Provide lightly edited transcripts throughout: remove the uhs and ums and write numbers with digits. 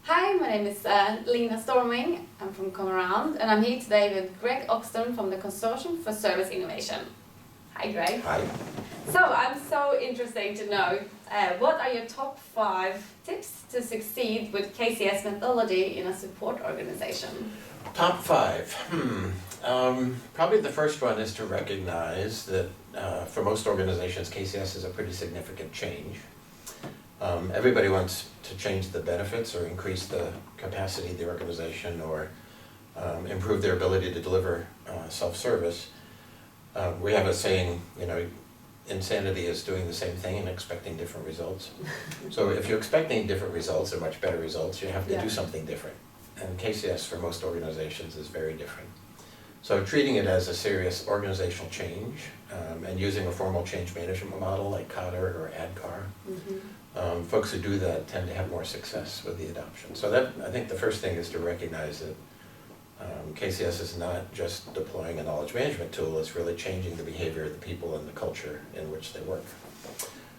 Hi, my name is Lina Storming. I'm from Come Around, and I'm here today with Greg Oxton from the Consortium for Service Innovation. Hi, Greg. Hi. So I'm so interested to know what are your top 5 tips to succeed with KCS methodology in a support organization? Top 5. Probably the first one is to recognize that for most organizations, KCS is a pretty significant change. Everybody wants to change the benefits or increase the capacity of the organization or improve their ability to deliver self-service. We have a saying, insanity is doing the same thing and expecting different results. So if you're expecting different results or much better results, you have to do something different. And KCS for most organizations is very different. So treating it as a serious organizational change and using a formal change management model like CODR or ADKAR, folks who do that tend to have more success with the adoption. So that, I think the first thing is to recognize that KCS is not just deploying a knowledge management tool, it's really changing the behavior of the people and the culture in which they work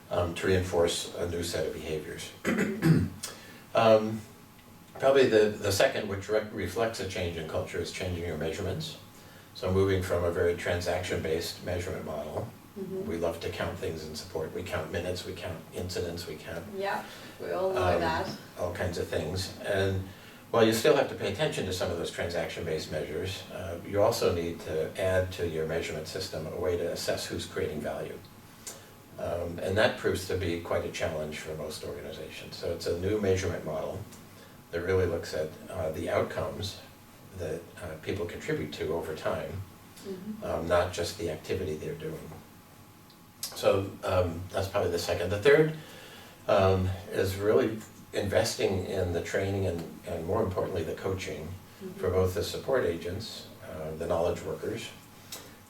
to reinforce a new set of behaviors. Probably the second, which reflects a change in culture, is changing your measurements. So moving from a very transaction-based measurement model. We love to count things in support. We count minutes, we count incidents, we count... Yeah, we all know that. All kinds of things. And while you still have to pay attention to some of those transaction-based measures, you also need to add to your measurement system a way to assess who's creating value. And that proves to be quite a challenge for most organizations. So it's a new measurement model that really looks at the outcomes that people contribute to over time, not just the activity they're doing. So that's probably the second. The third is really investing in the training and more importantly the coaching for both the support agents, the knowledge workers,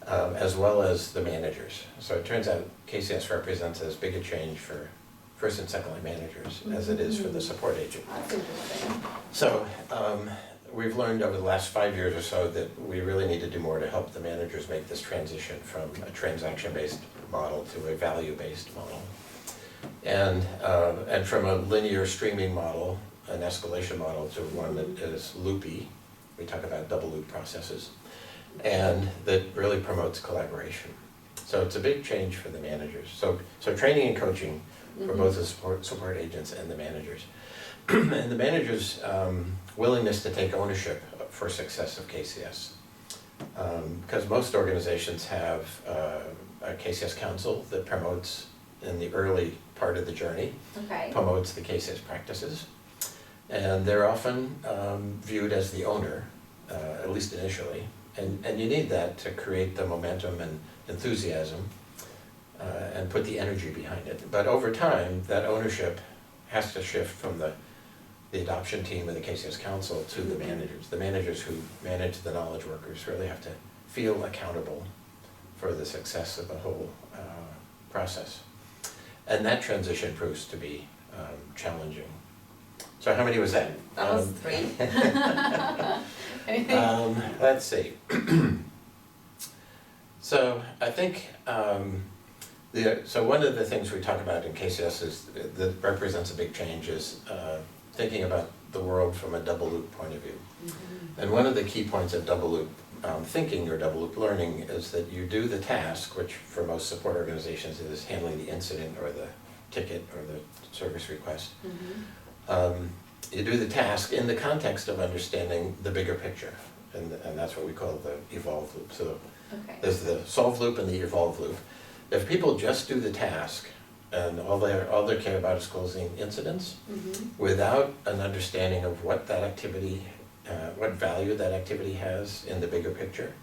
as well as the managers. So it turns out KCS represents as big a change for first and second line managers as it is for the support agent. That's interesting. So we've learned over the last 5 years or so that we really need to do more to help the managers make this transition from a transaction-based model to a value-based model. And from a linear streaming model, an escalation model, to one that is loopy. We talk about double loop processes, and that really promotes collaboration. So it's a big change for the managers. So training and coaching for both the support agents and the managers. And the managers' willingness to take ownership for success of KCS. Because most organizations have a KCS council that promotes, in the early part of the journey, promotes the KCS practices. And they're often viewed as the owner, at least initially. And you need that to create the momentum and enthusiasm and put the energy behind it. But over time, that ownership has to shift from the adoption team of the KCS Council to the managers. The managers who manage the knowledge workers really have to feel accountable for the success of the whole process. And that transition proves to be challenging. So how many was that? That was 3. Let's see. So I think so one of the things we talk about in KCS is that represents a big change is thinking about the world from a double loop point of view. And one of the key points of double loop thinking or double loop learning is that you do the task, which for most support organizations is handling the incident or the ticket or the service request. You do the task in the context of understanding the bigger picture, and that's what we call the evolve loop. So there's the solve loop and the evolve loop. If people just do the task and all they care about is closing incidents without an understanding of what that activity, what value that activity has in the bigger picture,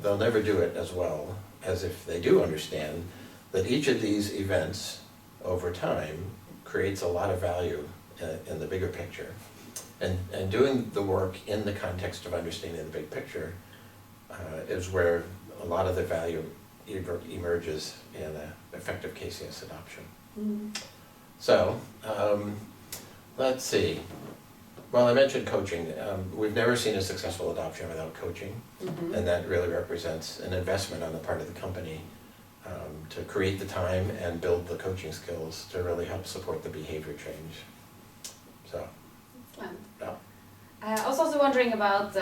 they'll never do it as well as if they do understand that each of these events over time creates a lot of value in the bigger picture. And doing the work in the context of understanding the big picture is where a lot of the value emerges in an effective KCS adoption. So, let's see. Well, I mentioned coaching. We've never seen a successful adoption without coaching, and that really represents an investment on the part of the company to create the time and build the coaching skills to really help support the behavior change. So, I was also wondering about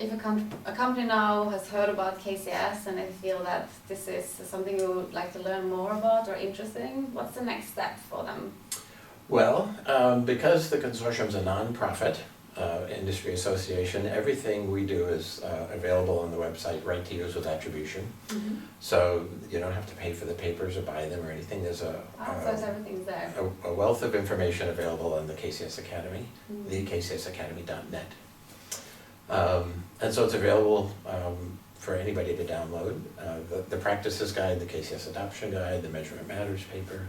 if a company now has heard about KCS and they feel that this is something you would like to learn more about or interesting, what's the next step for them? Well, because the consortium's a non-profit industry association, everything we do is available on the website, right to use with attribution. Mm-hmm. So you don't have to pay for the papers or buy them or anything. There's So everything's there. a wealth of information available on the KCS Academy, Mm-hmm. thekcsacademy.net. And so it's available for anybody to download. The practices guide, the KCS adoption guide, the measurement matters paper.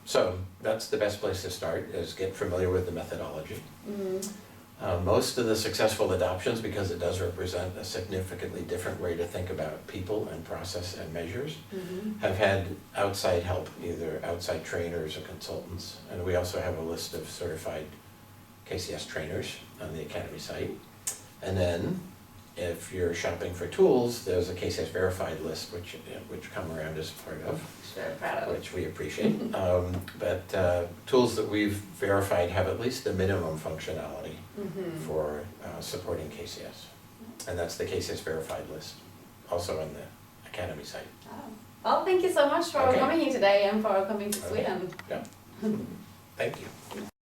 So that's the best place to start, is get familiar with the methodology. Mm-hmm. Most of the successful adoptions, because it does represent a significantly different way to think about people and process and measures, Mm-hmm. have had outside help, either outside trainers or consultants. And we also have a list of certified KCS trainers on the Academy site. And then, if you're shopping for tools, there's a KCS verified list, which come around as part of, Very proud of it. which we appreciate. But tools that we've verified have at least the minimum functionality Mm-hmm. for supporting KCS. And that's the KCS verified list, also on the Academy site. Oh. Well, thank you so much for Okay. coming here today and for coming to Okay. Sweden. Yeah. Thank you.